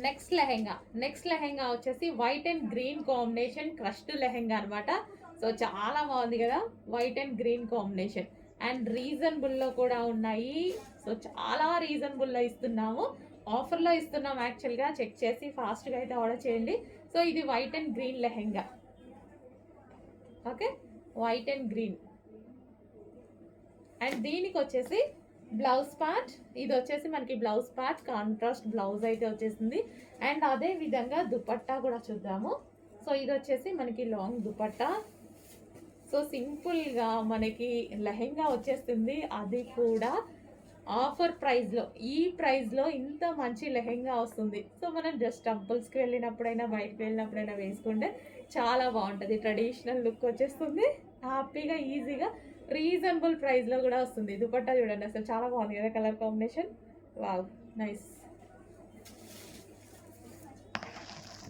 Next lehenga వచ్చేసి white and green combination crushed lehenga అనమాట. So చాలా బాగుంది కదా, white and green combination and రీజనబుల్లో కూడా ఉన్నాయి. సో చాలా రీజనబుల్లో ఇస్తున్నాము, ఆఫర్లో ఇస్తున్నాం. యాక్చువల్గా చెక్ చేసి ఫాస్ట్గా అయితే ఆర్డర్ చేయండి. సో ఇది white and green lehenga. Okay, white and green. And దీనికి వచ్చేసి బ్లౌజ్ పార్ట్, ఇది వచ్చేసి మనకి బ్లౌజ్ పార్ట్ కాంట్రాస్ట్ బ్లౌజ్ అయితే వచ్చేసింది. అండ్ అదే విధంగా దుపట్టా కూడా చూద్దాము. సో ఇది వచ్చేసి మనకి లాంగ్ దుపట్టా. సో సింపుల్గా మనకి లెహెంగా వచ్చేస్తుంది, అది కూడా ఆఫర్ ప్రైస్లో. ఈ ప్రైస్లో ఇంత మంచి లెహెంగా వస్తుంది. సో మనం జస్ట్ టెంపుల్స్కి వెళ్ళినప్పుడైనా బయటకు వెళ్ళినప్పుడైనా వేసుకుంటే చాలా బాగుంటుంది. ట్రెడిషనల్ లుక్ వచ్చేస్తుంది, హ్యాపీగా ఈజీగా రీజనబుల్ ప్రైస్లో కూడా వస్తుంది. దుపట్టా చూడండి, అసలు చాలా బాగుంది కదా కలర్ కాంబినేషన్. Wow, nice.